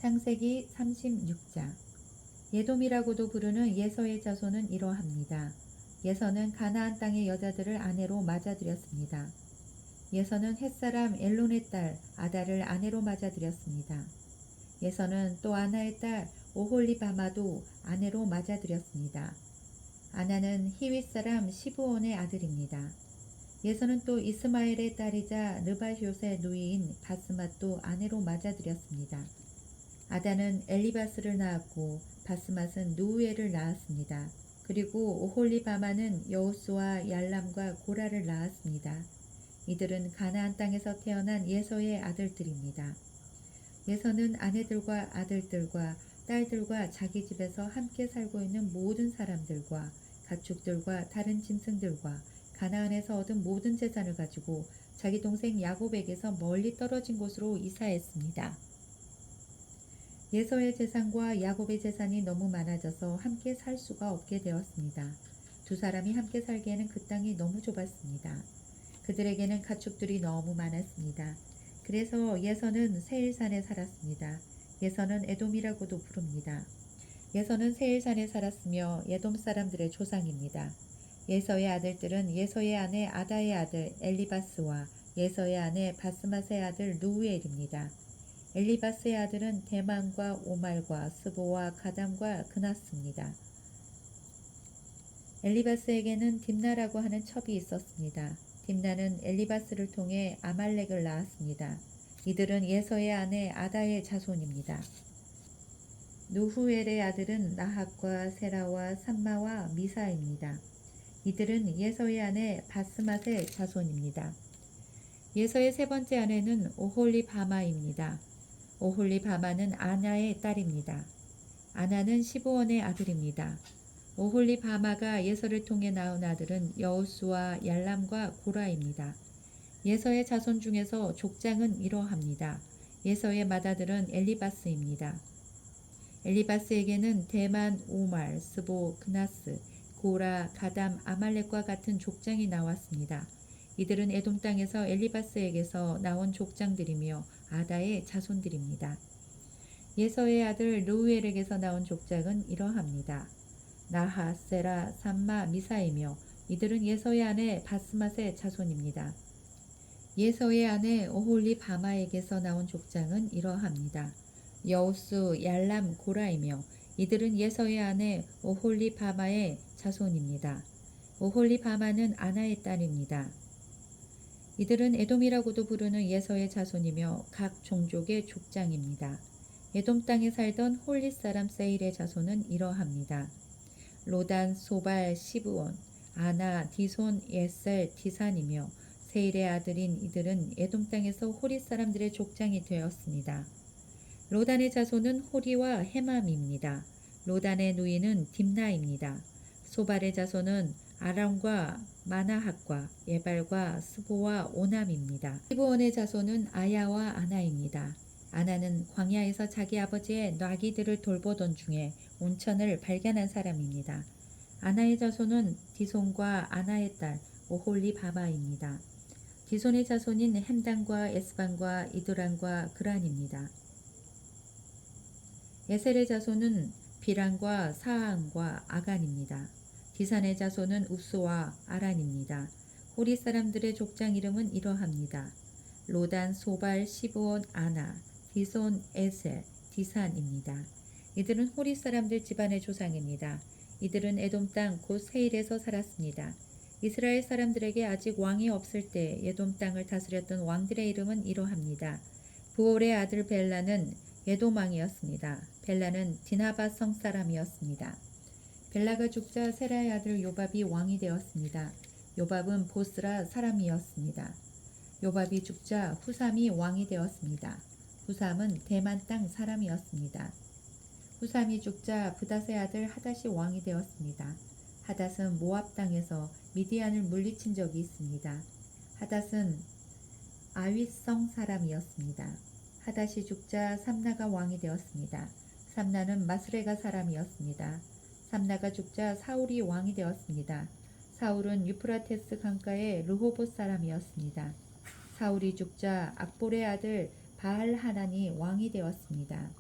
창세기 36장. 예돔이라고도 부르는 예서의 자손은 이러합니다. 예서는 가나안 땅의 여자들을 아내로 맞아들였습니다. 예서는 햇사람 엘론의 딸 아다를 아내로 맞아들였습니다. 예서는 또 아나의 딸 오홀리바마도 아내로 맞아들였습니다. 아나는 히윗 사람 시브온의 아들입니다. 예서는 또 이스마엘의 딸이자 르바효의 누이인 바스맛도 아내로 맞아들였습니다. 아다는 엘리바스를 낳았고 바스맛은 누우엘을 낳았습니다. 그리고 오홀리바마는 여호수와 얄람과 고라를 낳았습니다. 이들은 가나안 땅에서 태어난 예서의 아들들입니다. 예서는 아내들과 아들들과 딸들과 자기 집에서 함께 살고 있는 모든 사람들과 가축들과 다른 짐승들과 가나안에서 얻은 모든 재산을 가지고 자기 동생 야곱에게서 멀리 떨어진 곳으로 이사했습니다. 예서의 재산과 야곱의 재산이 너무 많아져서 함께 살 수가 없게 되었습니다. 두 사람이 함께 살기에는 그 땅이 너무 좁았습니다. 그들에게는 가축들이 너무 많았습니다. 그래서 예서는 세일산에 살았습니다. 예서는 에돔이라고도 부릅니다. 예서는 세일산에 살았으며 에돔 사람들의 조상입니다. 예서의 아들들은 예서의 아내 아다의 아들 엘리바스와 예서의 아내 바스맛의 아들 누우엘입니다. 엘리바스의 아들은 대만과 오말과 스보와 가담과 그나스입니다. 엘리바스에게는 딥나라고 하는 첩이 있었습니다. 딥나는 엘리바스를 통해 아말렉을 낳았습니다. 이들은 예서의 아내 아다의 자손입니다. 누후엘의 아들은 나핫과 세라와 삼마와 미사입니다. 이들은 예서의 아내 바스맛의 자손입니다. 예서의 세 번째 아내는 오홀리바마입니다. 오홀리바마는 아나의 딸입니다. 아나는 시브온의 아들입니다. 오홀리바마가 예서를 통해 낳은 아들은 여호수와 얄람과 고라입니다. 예서의 자손 중에서 족장은 이러합니다. 예서의 맏아들은 엘리바스입니다. 엘리바스에게는 대만, 오말, 스보, 그나스, 고라, 가담, 아말렉과 같은 족장이 나왔습니다. 이들은 에돔 땅에서 엘리바스에게서 나온 족장들이며 아다의 자손들입니다. 예서의 아들 누우엘에게서 나온 족장은 이러합니다. 나하, 세라, 삼마, 미사이며 이들은 예서의 아내 바스맛의 자손입니다. 예서의 아내 오홀리바마에게서 나온 족장은 이러합니다. 여호수, 얄람, 고라이며 이들은 예서의 아내 오홀리바마의 자손입니다. 오홀리바마는 아나의 딸입니다. 이들은 에돔이라고도 부르는 예서의 자손이며 각 종족의 족장입니다. 에돔 땅에 살던 홀릿 사람 세일의 자손은 이러합니다. 로단, 소발, 시브온, 아나, 디손, 예셀, 디산이며 세일의 아들인 이들은 에돔 땅에서 홀릿 사람들의 족장이 되었습니다. 로단의 자손은 호리와 헤맘입니다. 로단의 누이는 딥나입니다. 소발의 자손은 아람과 마나핫과 예발과 스보와 오남입니다. 시브온의 자손은 아야와 아나입니다. 아나는 광야에서 자기 아버지의 나귀들을 돌보던 중에 온천을 발견한 사람입니다. 아나의 자손은 디손과 아나의 딸 오홀리바마입니다. 디손의 자손인 햄단과 에스반과 이드란과 그란입니다. 에셀의 자손은 비란과 사항과 아간입니다. 디산의 자손은 우스와 아란입니다. 호리 사람들의 족장 이름은 이러합니다. 로단, 소발, 시브온, 아나, 디손, 에셀, 디산입니다. 이들은 호리 사람들 집안의 조상입니다. 이들은 에돔 땅 곧 세일에서 살았습니다. 이스라엘 사람들에게 아직 왕이 없을 때 에돔 땅을 다스렸던 왕들의 이름은 이러합니다. 부올의 아들 벨라는 에돔 왕이었습니다. 벨라는 디나바 성 사람이었습니다. 벨라가 죽자 세라의 아들 요밥이 왕이 되었습니다. 요밥은 보스라 사람이었습니다. 요밥이 죽자 후삼이 왕이 되었습니다. 후삼은 대만 땅 사람이었습니다. 후삼이 죽자 브닷의 아들 하닷이 왕이 되었습니다. 하닷은 모압 땅에서 미디안을 물리친 적이 있습니다. 하닷은 아윗성 사람이었습니다. 하닷이 죽자 삼나가 왕이 되었습니다. 삼나는 마스레가 사람이었습니다. 삼나가 죽자 사울이 왕이 되었습니다. 사울은 유프라테스 강가의 르호봇 사람이었습니다. 사울이 죽자 악볼의 아들 바알하난이 왕이 되었습니다.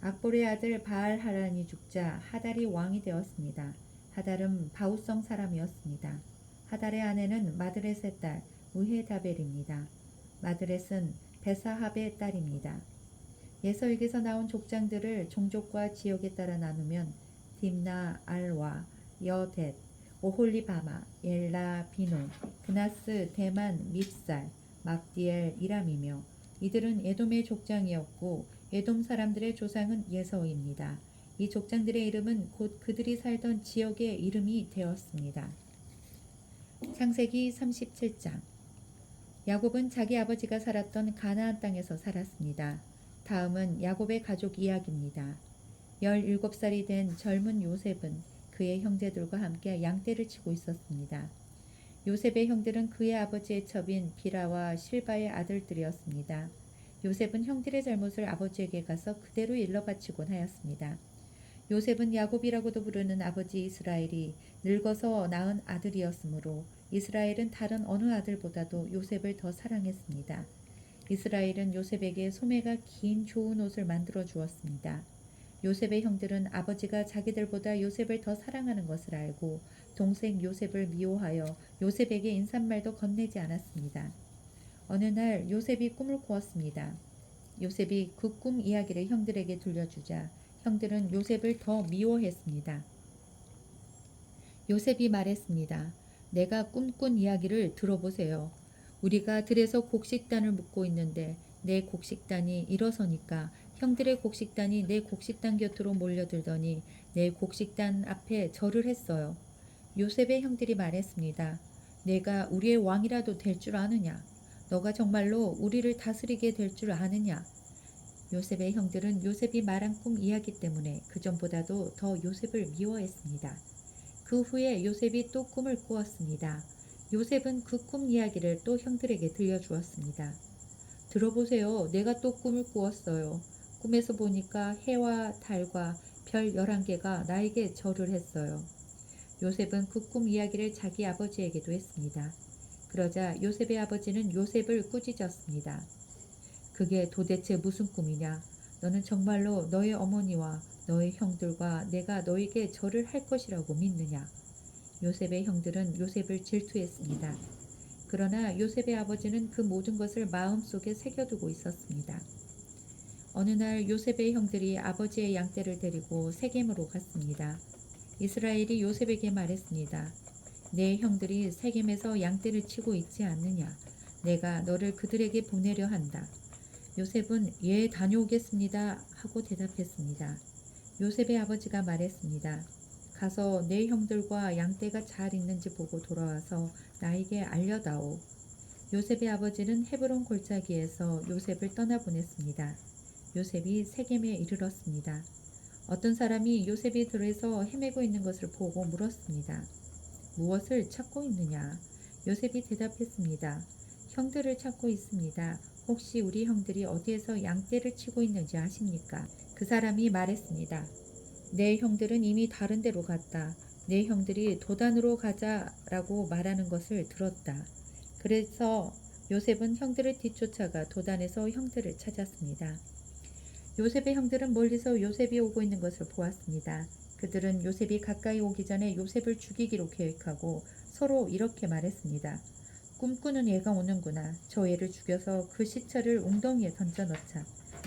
악볼의 아들 바알하란이 죽자 하달이 왕이 되었습니다. 하달은 바우성 사람이었습니다. 하달의 아내는 마드렛의 딸 우헤다벨입니다. 마드렛은 베사합의 딸입니다. 예서에게서 나온 족장들을 종족과 지역에 따라 나누면 딥나, 알와, 여댓, 오홀리바마, 엘라, 비논, 그나스, 대만, 밉살, 막디엘, 이람이며 이들은 에돔의 족장이었고 에돔 사람들의 조상은 예서입니다. 이 족장들의 이름은 곧 그들이 살던 지역의 이름이 되었습니다. 창세기 37장. 야곱은 자기 아버지가 살았던 가나안 땅에서 살았습니다. 다음은 야곱의 가족 이야기입니다. 17살이 된 젊은 요셉은 그의 형제들과 함께 양떼를 치고 있었습니다. 요셉의 형들은 그의 아버지의 첩인 비라와 실바의 아들들이었습니다. 요셉은 형들의 잘못을 아버지에게 가서 그대로 일러 바치곤 하였습니다. 요셉은 야곱이라고도 부르는 아버지 이스라엘이 늙어서 낳은 아들이었으므로 이스라엘은 다른 어느 아들보다도 요셉을 더 사랑했습니다. 이스라엘은 요셉에게 소매가 긴 좋은 옷을 만들어 주었습니다. 요셉의 형들은 아버지가 자기들보다 요셉을 더 사랑하는 것을 알고 동생 요셉을 미워하여 요셉에게 인사말도 건네지 않았습니다. 어느 날 요셉이 꿈을 꾸었습니다. 요셉이 그 꿈 이야기를 형들에게 들려주자 형들은 요셉을 더 미워했습니다. 요셉이 말했습니다. 내가 꿈꾼 이야기를 들어보세요. 우리가 들에서 곡식단을 묶고 있는데 내 곡식단이 일어서니까 형들의 곡식단이 내 곡식단 곁으로 몰려들더니 내 곡식단 앞에 절을 했어요. 요셉의 형들이 말했습니다. 내가 우리의 왕이라도 될 줄 아느냐? 너가 정말로 우리를 다스리게 될 줄 아느냐? 요셉의 형들은 요셉이 말한 꿈 이야기 때문에 그전보다도 더 요셉을 미워했습니다. 그 후에 요셉이 또 꿈을 꾸었습니다. 요셉은 그 꿈 이야기를 또 형들에게 들려주었습니다. 들어보세요. 내가 또 꿈을 꾸었어요. 꿈에서 보니까 해와 달과 별 11개가 나에게 절을 했어요. 요셉은 그 꿈 이야기를 자기 아버지에게도 했습니다. 그러자 요셉의 아버지는 요셉을 꾸짖었습니다. 그게 도대체 무슨 꿈이냐? 너는 정말로 너의 어머니와 너의 형들과 내가 너에게 절을 할 것이라고 믿느냐? 요셉의 형들은 요셉을 질투했습니다. 그러나 요셉의 아버지는 그 모든 것을 마음속에 새겨두고 있었습니다. 어느 날 요셉의 형들이 아버지의 양떼를 데리고 세겜으로 갔습니다. 이스라엘이 요셉에게 말했습니다. 내 형들이 세겜에서 양떼를 치고 있지 않느냐? 내가 너를 그들에게 보내려 한다. 요셉은 예, 다녀오겠습니다 하고 대답했습니다. 요셉의 아버지가 말했습니다. 가서 내 형들과 양떼가 잘 있는지 보고 돌아와서 나에게 알려다오. 요셉의 아버지는 헤브론 골짜기에서 요셉을 떠나보냈습니다. 요셉이 세겜에 이르렀습니다. 어떤 사람이 요셉이 들에서 헤매고 있는 것을 보고 물었습니다. 무엇을 찾고 있느냐? 요셉이 대답했습니다. 형들을 찾고 있습니다. 혹시 우리 형들이 어디에서 양떼를 치고 있는지 아십니까? 그 사람이 말했습니다. 내 형들은 이미 다른 데로 갔다. 내 형들이 도단으로 가자라고 말하는 것을 들었다. 그래서 요셉은 형들을 뒤쫓아가 도단에서 형들을 찾았습니다. 요셉의 형들은 멀리서 요셉이 오고 있는 것을 보았습니다. 그들은 요셉이 가까이 오기 전에 요셉을 죽이기로 계획하고 서로 이렇게 말했습니다. 꿈꾸는 애가 오는구나. 저 애를 죽여서 그 시체를 웅덩이에 던져넣자.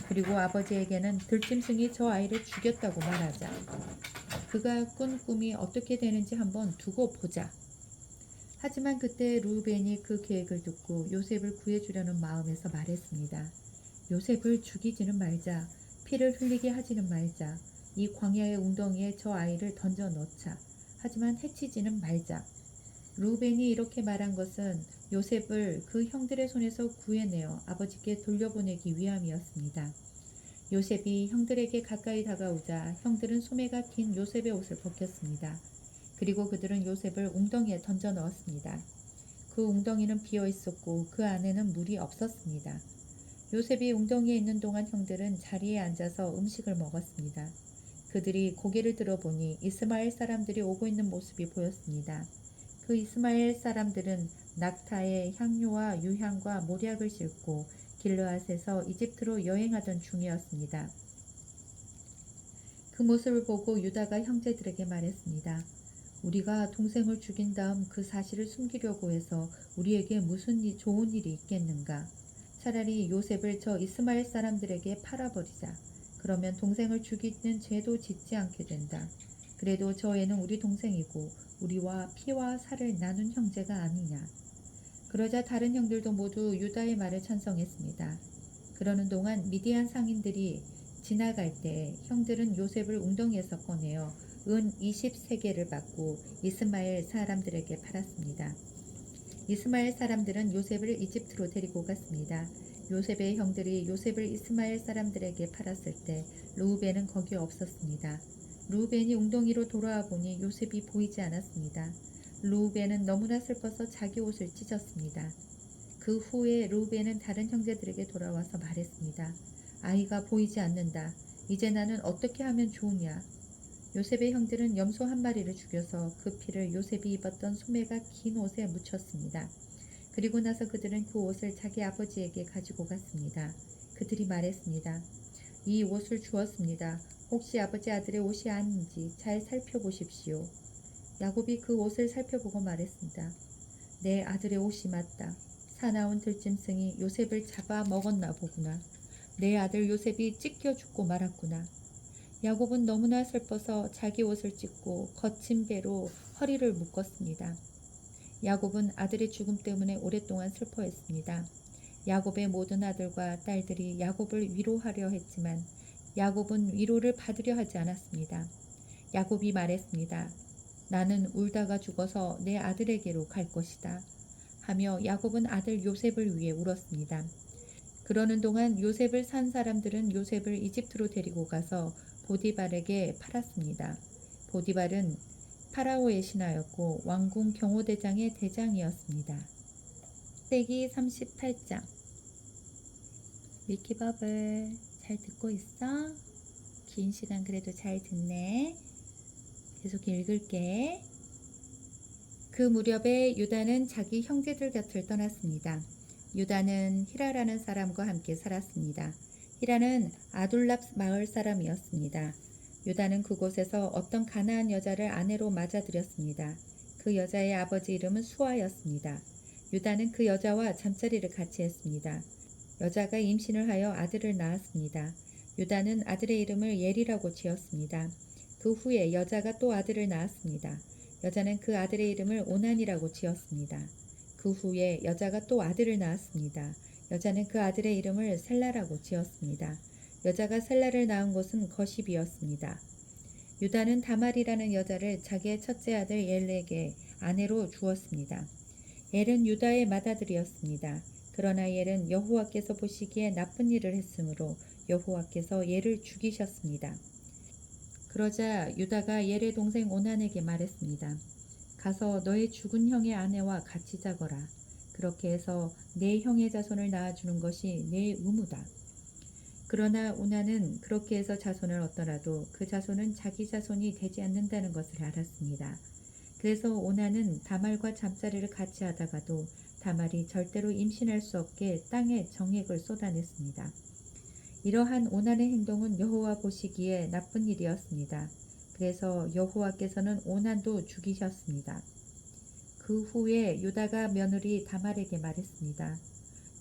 그리고 아버지에게는 들짐승이 저 아이를 죽였다고 말하자. 그가 꾼 꿈이 어떻게 되는지 한번 두고 보자. 하지만 그때 루벤이 그 계획을 듣고 요셉을 구해주려는 마음에서 말했습니다. 요셉을 죽이지는 말자. 피를 흘리게 하지는 말자. 이 광야의 웅덩이에 저 아이를 던져 넣자. 하지만 해치지는 말자. 루벤이 이렇게 말한 것은 요셉을 그 형들의 손에서 구해내어 아버지께 돌려보내기 위함이었습니다. 요셉이 형들에게 가까이 다가오자 형들은 소매가 긴 요셉의 옷을 벗겼습니다. 그리고 그들은 요셉을 웅덩이에 던져 넣었습니다. 그 웅덩이는 비어 있었고 그 안에는 물이 없었습니다. 요셉이 웅덩이에 있는 동안 형들은 자리에 앉아서 음식을 먹었습니다. 그들이 고개를 들어보니 이스마엘 사람들이 오고 있는 모습이 보였습니다. 그 이스마엘 사람들은 낙타에 향료와 유향과 모략을 싣고 길르앗에서 이집트로 여행하던 중이었습니다. 그 모습을 보고 유다가 형제들에게 말했습니다. 우리가 동생을 죽인 다음 그 사실을 숨기려고 해서 우리에게 무슨 좋은 일이 있겠는가? 차라리 요셉을 저 이스마엘 사람들에게 팔아버리자. 그러면 동생을 죽이는 죄도 짓지 않게 된다. 그래도 저 애는 우리 동생이고 우리와 피와 살을 나눈 형제가 아니냐. 그러자 다른 형들도 모두 유다의 말을 찬성했습니다. 그러는 동안 미디안 상인들이 지나갈 때 형들은 요셉을 웅덩이에서 꺼내어 은 20세겔을 받고 이스마엘 사람들에게 팔았습니다. 이스마엘 사람들은 요셉을 이집트로 데리고 갔습니다. 요셉의 형들이 요셉을 이스마엘 사람들에게 팔았을 때 르우벤은 거기 없었습니다. 르우벤이 웅덩이로 돌아와 보니 요셉이 보이지 않았습니다. 르우벤은 너무나 슬퍼서 자기 옷을 찢었습니다. 그 후에 르우벤은 다른 형제들에게 돌아와서 말했습니다. 아이가 보이지 않는다. 이제 나는 어떻게 하면 좋으냐? 요셉의 형들은 염소 한 마리를 죽여서 그 피를 요셉이 입었던 소매가 긴 옷에 묻혔습니다. 그리고 나서 그들은 그 옷을 자기 아버지에게 가지고 갔습니다. 그들이 말했습니다. 이 옷을 주었습니다. 혹시 아버지 아들의 옷이 아닌지 잘 살펴보십시오. 야곱이 그 옷을 살펴보고 말했습니다. 내 아들의 옷이 맞다. 사나운 들짐승이 요셉을 잡아 먹었나 보구나. 내 아들 요셉이 찢겨 죽고 말았구나. 야곱은 너무나 슬퍼서 자기 옷을 찢고 거친 배로 허리를 묶었습니다. 야곱은 아들의 죽음 때문에 오랫동안 슬퍼했습니다. 야곱의 모든 아들과 딸들이 야곱을 위로하려 했지만 야곱은 위로를 받으려 하지 않았습니다. 야곱이 말했습니다. 나는 울다가 죽어서 내 아들에게로 갈 것이다. 하며 야곱은 아들 요셉을 위해 울었습니다. 그러는 동안 요셉을 산 사람들은 요셉을 이집트로 데리고 가서 보디발에게 팔았습니다. 보디발은 파라오의 신하였고 왕궁 경호대장의 대장이었습니다. 세기 38장. 위키버블 잘 듣고 있어? 긴 시간 그래도 잘 듣네. 계속 읽을게. 그 무렵에 유다는 자기 형제들 곁을 떠났습니다. 유다는 히라라는 사람과 함께 살았습니다. 히라는 아둘랍 마을 사람이었습니다. 유다는 그곳에서 어떤 가나안 여자를 아내로 맞아들였습니다. 그 여자의 아버지 이름은 수아였습니다. 유다는 그 여자와 잠자리를 같이 했습니다. 여자가 임신을 하여 아들을 낳았습니다. 유다는 아들의 이름을 예리라고 지었습니다. 그 후에 여자가 또 아들을 낳았습니다. 여자는 그 아들의 이름을 오난이라고 지었습니다. 그 후에 여자가 또 아들을 낳았습니다. 여자는 그 아들의 이름을 셀라라고 지었습니다. 여자가 셀라를 낳은 곳은 거십이었습니다. 유다는 다말이라는 여자를 자기의 첫째 아들 엘에게 아내로 주었습니다. 엘은 유다의 맏아들이었습니다. 그러나 엘은 여호와께서 보시기에 나쁜 일을 했으므로 여호와께서 엘을 죽이셨습니다. 그러자 유다가 엘의 동생 오난에게 말했습니다. 가서 너의 죽은 형의 아내와 같이 자거라. 그렇게 해서 내 형의 자손을 낳아주는 것이 내 의무다. 그러나 오난은 그렇게 해서 자손을 얻더라도 그 자손은 자기 자손이 되지 않는다는 것을 알았습니다. 그래서 오난은 다말과 잠자리를 같이 하다가도 다말이 절대로 임신할 수 없게 땅에 정액을 쏟아냈습니다. 이러한 오난의 행동은 여호와 보시기에 나쁜 일이었습니다. 그래서 여호와께서는 오난도 죽이셨습니다. 그 후에 유다가 며느리 다말에게 말했습니다.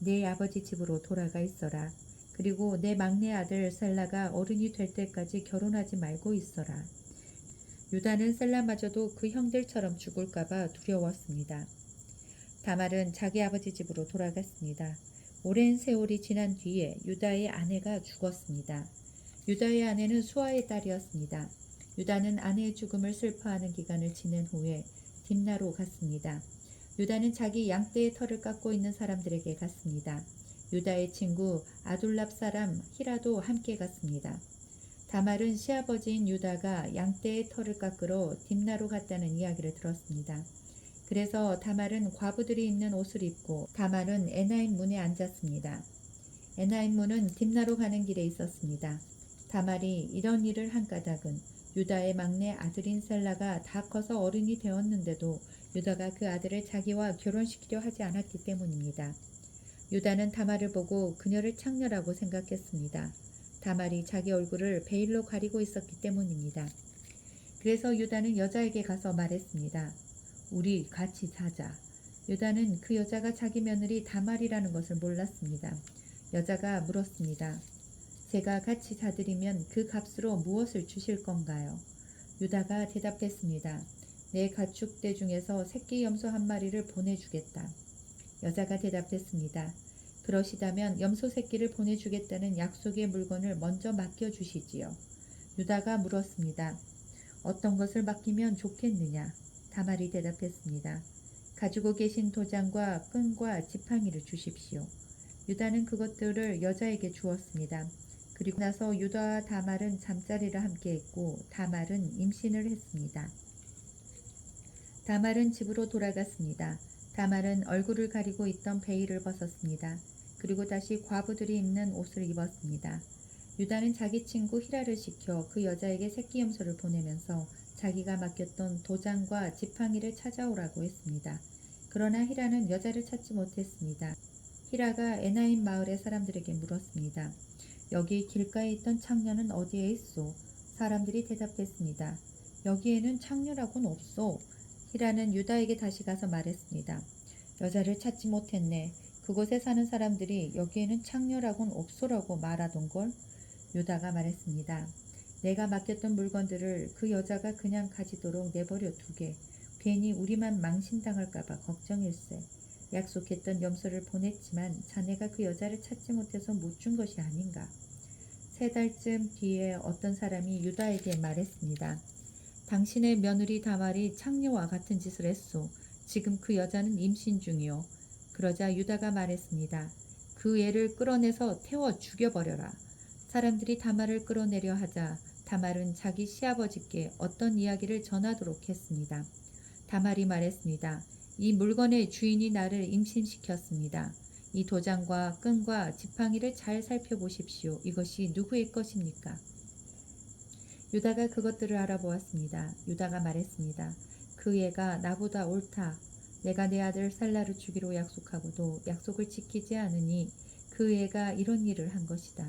내 아버지 집으로 돌아가 있어라. 그리고 내 막내 아들 셀라가 어른이 될 때까지 결혼하지 말고 있어라. 유다는 셀라마저도 그 형들처럼 죽을까봐 두려웠습니다. 다말은 자기 아버지 집으로 돌아갔습니다. 오랜 세월이 지난 뒤에 유다의 아내가 죽었습니다. 유다의 아내는 수아의 딸이었습니다. 유다는 아내의 죽음을 슬퍼하는 기간을 지낸 후에 딥나로 갔습니다. 유다는 자기 양떼의 털을 깎고 있는 사람들에게 갔습니다. 유다의 친구 아둘랍 사람 히라도 함께 갔습니다. 다말은 시아버지인 유다가 양떼의 털을 깎으러 딥나로 갔다는 이야기를 들었습니다. 그래서 다말은 과부들이 입는 옷을 입고 다말은 에나임 문에 앉았습니다. 에나임 문은 딥나로 가는 길에 있었습니다. 다말이 이런 일을 한 까닭은 유다의 막내 아들인 셀라가 다 커서 어른이 되었는데도 유다가 그 아들을 자기와 결혼시키려 하지 않았기 때문입니다. 유다는 다말을 보고 그녀를 창녀라고 생각했습니다. 다말이 자기 얼굴을 베일로 가리고 있었기 때문입니다. 그래서 유다는 여자에게 가서 말했습니다. 우리 같이 자자. 유다는 그 여자가 자기 며느리 다말이라는 것을 몰랐습니다. 여자가 물었습니다. 제가 같이 자드리면 그 값으로 무엇을 주실 건가요? 유다가 대답했습니다. 내 가축대 중에서 새끼 염소 한 마리를 보내주겠다. 여자가 대답했습니다. 그러시다면 염소 새끼를 보내주겠다는 약속의 물건을 먼저 맡겨주시지요. 유다가 물었습니다. 어떤 것을 맡기면 좋겠느냐? 다말이 대답했습니다. 가지고 계신 도장과 끈과 지팡이를 주십시오. 유다는 그것들을 여자에게 주었습니다. 그리고 나서 유다와 다말은 잠자리를 함께 했고 다말은 임신을 했습니다. 다말은 집으로 돌아갔습니다. 다말은 얼굴을 가리고 있던 베일을 벗었습니다. 그리고 다시 과부들이 입는 옷을 입었습니다. 유다는 자기 친구 히라를 시켜 그 여자에게 새끼 염소를 보내면서 자기가 맡겼던 도장과 지팡이를 찾아오라고 했습니다. 그러나 히라는 여자를 찾지 못했습니다. 히라가 에나임 마을의 사람들에게 물었습니다. 여기 길가에 있던 창녀는 어디에 있소? 사람들이 대답했습니다. 여기에는 창녀라고는 없소. 히라는 유다에게 다시 가서 말했습니다. 여자를 찾지 못했네. 그곳에 사는 사람들이 여기에는 창녀라고는 없소라고 말하던걸. 유다가 말했습니다. 내가 맡겼던 물건들을 그 여자가 그냥 가지도록 내버려 두게. 괜히 우리만 망신당할까봐 걱정일세. 약속했던 염소를 보냈지만 자네가 그 여자를 찾지 못해서 못 준 것이 아닌가. 3달쯤 뒤에 어떤 사람이 유다에게 말했습니다. 당신의 며느리 다말이 창녀와 같은 짓을 했소. 지금 그 여자는 임신 중이요. 그러자 유다가 말했습니다. 그 애를 끌어내서 태워 죽여버려라. 사람들이 다말을 끌어내려 하자 다말은 자기 시아버지께 어떤 이야기를 전하도록 했습니다. 다말이 말했습니다. 이 물건의 주인이 나를 임신시켰습니다. 이 도장과 끈과 지팡이를 잘 살펴보십시오. 이것이 누구의 것입니까? 유다가 그것들을 알아보았습니다. 유다가 말했습니다. 그 애가 나보다 옳다. 내가 내 아들 살라를 주기로 약속하고도 약속을 지키지 않으니 그 애가 이런 일을 한 것이다.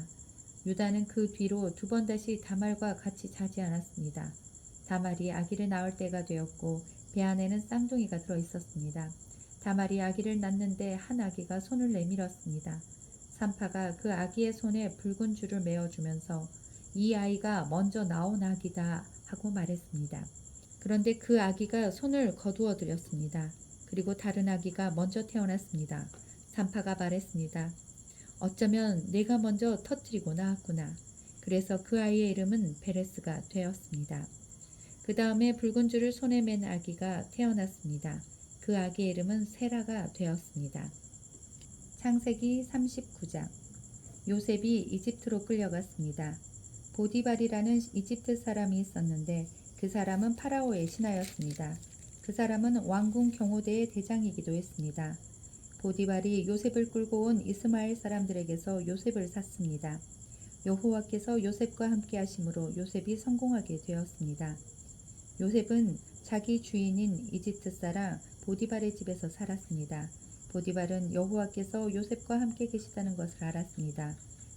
유다는 그 뒤로 2번 다시 다말과 같이 자지 않았습니다. 다말이 아기를 낳을 때가 되었고 배 안에는 쌍둥이가 들어있었습니다. 다말이 아기를 낳는데 한 아기가 손을 내밀었습니다. 산파가 그 아기의 손에 붉은 줄을 메어주면서 이 아이가 먼저 나온 아기다 하고 말했습니다. 그런데 그 아기가 손을 거두어 들였습니다. 그리고 다른 아기가 먼저 태어났습니다. 산파가 말했습니다. 어쩌면 내가 먼저 터뜨리고 낳았구나. 그래서 그 아이의 이름은 베레스가 되었습니다. 그 다음에 붉은 줄을 손에 맨 아기가 태어났습니다. 그 아기의 이름은 세라가 되었습니다. 창세기 39장. 요셉이 이집트로 끌려갔습니다. 보디발이라는 이집트 사람이 있었는데 그 사람은 파라오의 신하였습니다. 그 사람은 왕궁 경호대의 대장이기도 했습니다. 보디발이 요셉을 끌고 온 이스마엘 사람들에게서 요셉을 샀습니다. 여호와께서 요셉과 함께 하심으로 요셉이 성공하게 되었습니다. 요셉은 자기 주인인 이집트 사람 보디발의 집에서 살았습니다. 보디발은 여호와께서 요셉과 함께 계시다는 것을 알았습니다.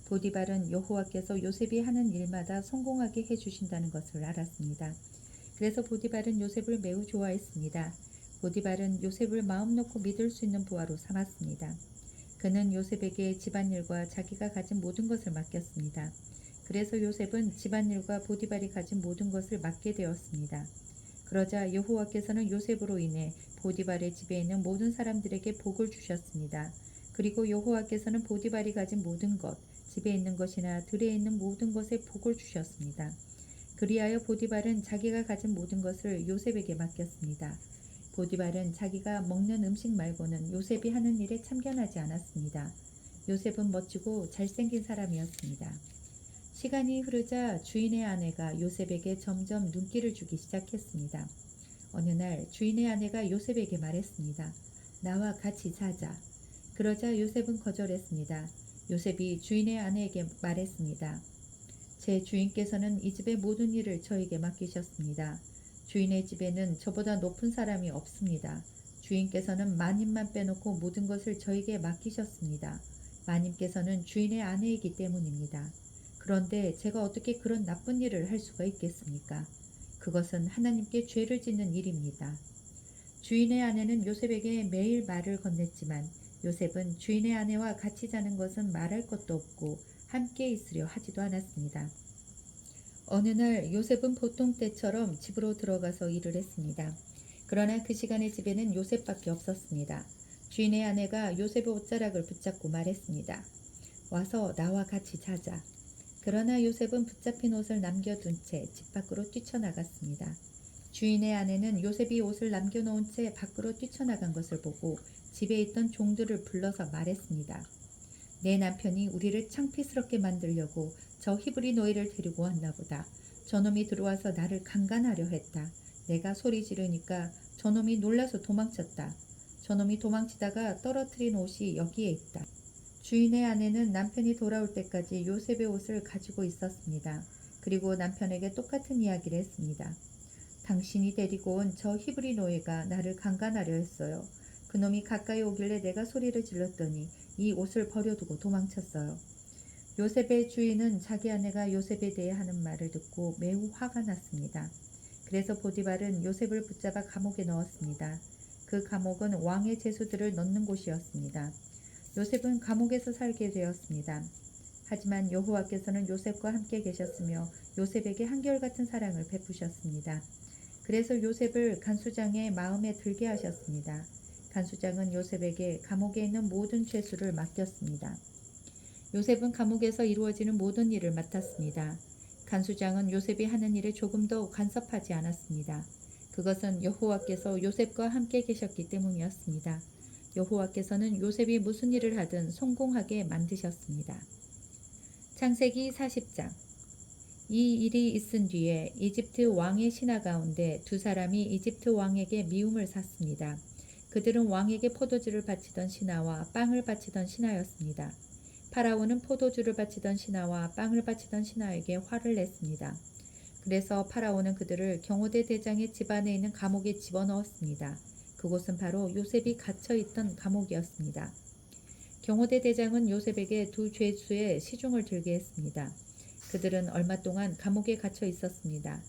보디발은 여호와께서 요셉이 하는 일마다 성공하게 해주신다는 것을 알았습니다. 그래서 보디발은 요셉을 매우 좋아했습니다. 보디발은 요셉을 마음 놓고 믿을 수 있는 부하로 삼았습니다. 그는 요셉에게 집안일과 자기가 가진 모든 것을 맡겼습니다. 그래서 요셉은 집안일과 보디발이 가진 모든 것을 맡게 되었습니다. 그러자 여호와께서는 요셉으로 인해 보디발의 집에 있는 모든 사람들에게 복을 주셨습니다. 그리고 여호와께서는 보디발이 가진 모든 것, 집에 있는 것이나 들에 있는 모든 것에 복을 주셨습니다. 그리하여 보디발은 자기가 가진 모든 것을 요셉에게 맡겼습니다. 보디발은 자기가 먹는 음식 말고는 요셉이 하는 일에 참견하지 않았습니다. 요셉은 멋지고 잘생긴 사람이었습니다. 시간이 흐르자 주인의 아내가 요셉에게 점점 눈길을 주기 시작했습니다. 어느 날 주인의 아내가 요셉에게 말했습니다. 나와 같이 자자. 그러자 요셉은 거절했습니다. 요셉이 주인의 아내에게 말했습니다. 제 주인께서는 이 집의 모든 일을 저에게 맡기셨습니다. 주인의 집에는 저보다 높은 사람이 없습니다. 주인께서는 마님만 빼놓고 모든 것을 저에게 맡기셨습니다. 마님께서는 주인의 아내이기 때문입니다. 그런데 제가 어떻게 그런 나쁜 일을 할 수가 있겠습니까? 그것은 하나님께 죄를 짓는 일입니다. 주인의 아내는 요셉에게 매일 말을 건넸지만 요셉은 주인의 아내와 같이 자는 것은 말할 것도 없고 함께 있으려 하지도 않았습니다. 어느 날 요셉은 보통 때처럼 집으로 들어가서 일을 했습니다. 그러나 그 시간에 집에는 요셉밖에 없었습니다. 주인의 아내가 요셉의 옷자락을 붙잡고 말했습니다. 와서 나와 같이 자자. 그러나 요셉은 붙잡힌 옷을 남겨둔 채 집 밖으로 뛰쳐나갔습니다. 주인의 아내는 요셉이 옷을 남겨놓은 채 밖으로 뛰쳐나간 것을 보고 집에 있던 종들을 불러서 말했습니다. 내 남편이 우리를 창피스럽게 만들려고 저 히브리 노예를 데리고 왔나 보다. 저놈이 들어와서 나를 강간하려 했다. 내가 소리 지르니까 저놈이 놀라서 도망쳤다. 저놈이 도망치다가 떨어뜨린 옷이 여기에 있다. 주인의 아내는 남편이 돌아올 때까지 요셉의 옷을 가지고 있었습니다. 그리고 남편에게 똑같은 이야기를 했습니다. 당신이 데리고 온 저 히브리 노예가 나를 강간하려 했어요. 그놈이 가까이 오길래 내가 소리를 질렀더니 이 옷을 버려두고 도망쳤어요. 요셉의 주인은 자기 아내가 요셉에 대해 하는 말을 듣고 매우 화가 났습니다. 그래서 보디발은 요셉을 붙잡아 감옥에 넣었습니다. 그 감옥은 왕의 죄수들을 넣는 곳이었습니다. 요셉은 감옥에서 살게 되었습니다. 하지만 여호와께서는 요셉과 함께 계셨으며 요셉에게 한결같은 사랑을 베푸셨습니다. 그래서 요셉을 간수장의 마음에 들게 하셨습니다. 간수장은 요셉에게 감옥에 있는 모든 죄수를 맡겼습니다. 요셉은 감옥에서 이루어지는 모든 일을 맡았습니다. 간수장은 요셉이 하는 일에 조금도 간섭하지 않았습니다. 그것은 여호와께서 요셉과 함께 계셨기 때문이었습니다. 여호와께서는 요셉이 무슨 일을 하든 성공하게 만드셨습니다. 창세기 40장. 이 일이 있은 뒤에 이집트 왕의 신하 가운데 두 사람이 이집트 왕에게 미움을 샀습니다. 그들은 왕에게 포도주를 바치던 신하와 빵을 바치던 신하였습니다. 파라오는 포도주를 바치던 신하와 빵을 바치던 신하에게 화를 냈습니다. 그래서 파라오는 그들을 경호대 대장의 집 안에 있는 감옥에 집어넣었습니다. 그곳은 바로 요셉이 갇혀있던 감옥이었습니다. 경호대 대장은 요셉에게 두 죄수의 시중을 들게 했습니다. 그들은 얼마 동안 감옥에 갇혀 있었습니다.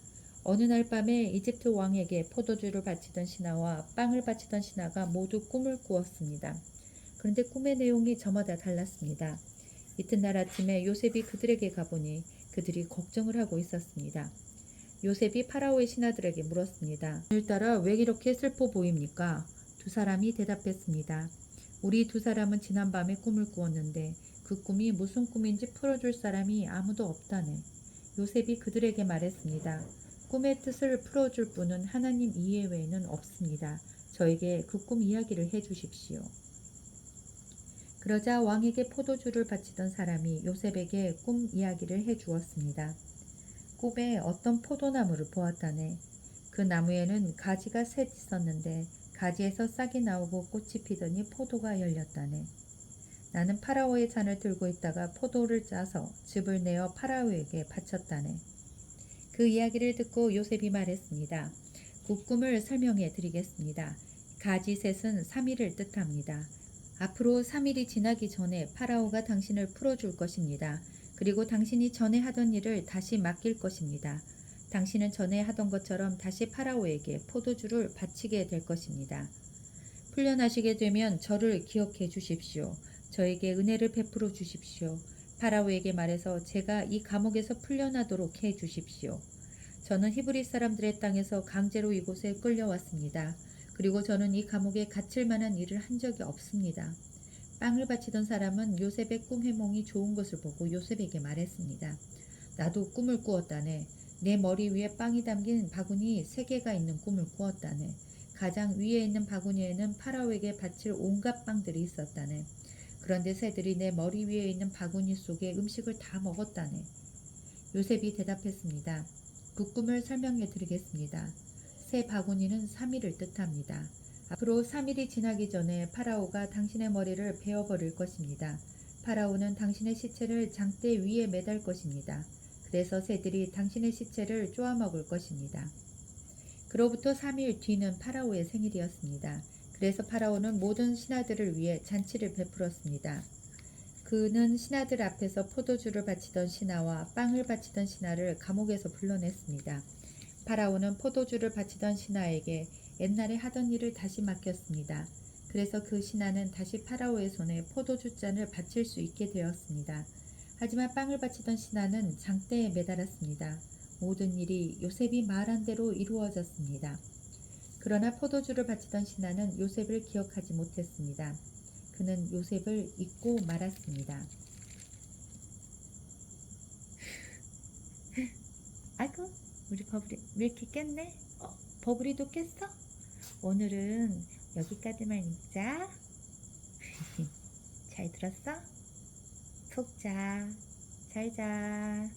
어느 날 밤에 이집트 왕에게 포도주를 바치던 신하와 빵을 바치던 신하가 모두 꿈을 꾸었습니다. 그런데 꿈의 내용이 저마다 달랐습니다. 이튿날 아침에 요셉이 그들에게 가보니 그들이 걱정을 하고 있었습니다. 요셉이 파라오의 신하들에게 물었습니다. 오늘따라 왜 이렇게 슬퍼 보입니까? 두 사람이 대답했습니다. 우리 두 사람은 지난밤에 꿈을 꾸었는데 그 꿈이 무슨 꿈인지 풀어줄 사람이 아무도 없다네. 요셉이 그들에게 말했습니다. 꿈의 뜻을 풀어줄 분은 하나님 이외에는 없습니다. 저에게 그 꿈 이야기를 해주십시오. 그러자 왕에게 포도주를 바치던 사람이 요셉에게 꿈 이야기를 해주었습니다. 꿈에 어떤 포도나무를 보았다네. 그 나무에는 가지가 셋 있었는데 가지에서 싹이 나오고 꽃이 피더니 포도가 열렸다네. 나는 파라오의 잔을 들고 있다가 포도를 짜서 즙을 내어 파라오에게 바쳤다네. 그 이야기를 듣고 요셉이 말했습니다. 그 꿈을 설명해 드리겠습니다. 가지 셋은 3일을 뜻합니다. 앞으로 3일이 지나기 전에 파라오가 당신을 풀어줄 것입니다. 그리고 당신이 전에 하던 일을 다시 맡길 것입니다. 당신은 전에 하던 것처럼 다시 파라오에게 포도주를 바치게 될 것입니다. 풀려나시게 되면 저를 기억해 주십시오. 저에게 은혜를 베풀어 주십시오. 파라오에게 말해서 제가 이 감옥에서 풀려나도록 해 주십시오. 저는 히브리 사람들의 땅에서 강제로 이곳에 끌려왔습니다. 그리고 저는 이 감옥에 갇힐 만한 일을 한 적이 없습니다. 빵을 바치던 사람은 요셉의 꿈 해몽이 좋은 것을 보고 요셉에게 말했습니다. 나도 꿈을 꾸었다네. 내 머리 위에 빵이 담긴 바구니 3개가 있는 꿈을 꾸었다네. 가장 위에 있는 바구니에는 파라오에게 바칠 온갖 빵들이 있었다네. 그런데 새들이 내 머리 위에 있는 바구니 속에 음식을 다 먹었다네. 요셉이 대답했습니다. 그 꿈을 설명해 드리겠습니다. 새 바구니는 3일을 뜻합니다. 앞으로 3일이 지나기 전에 파라오가 당신의 머리를 베어버릴 것입니다. 파라오는 당신의 시체를 장대 위에 매달 것입니다. 그래서 새들이 당신의 시체를 쪼아먹을 것입니다. 그로부터 3일 뒤는 파라오의 생일이었습니다. 그래서 파라오는 모든 신하들을 위해 잔치를 베풀었습니다. 그는 신하들 앞에서 포도주를 바치던 신하와 빵을 바치던 신하를 감옥에서 불러냈습니다. 파라오는 포도주를 바치던 신하에게 옛날에 하던 일을 다시 맡겼습니다. 그래서 그 신하는 다시 파라오의 손에 포도주 잔을 바칠 수 있게 되었습니다. 하지만 빵을 바치던 신하는 장대에 매달았습니다. 모든 일이 요셉이 말한 대로 이루어졌습니다. 그러나 포도주를 바치던 신하는 요셉을 기억하지 못했습니다. 그는 요셉을 잊고 말았습니다. 아이고, 우리 버블이 밀키 깼네? 버블이도 깼어? 오늘은 여기까지만 읽자. 잘 들었어? 속 자. 잘 자.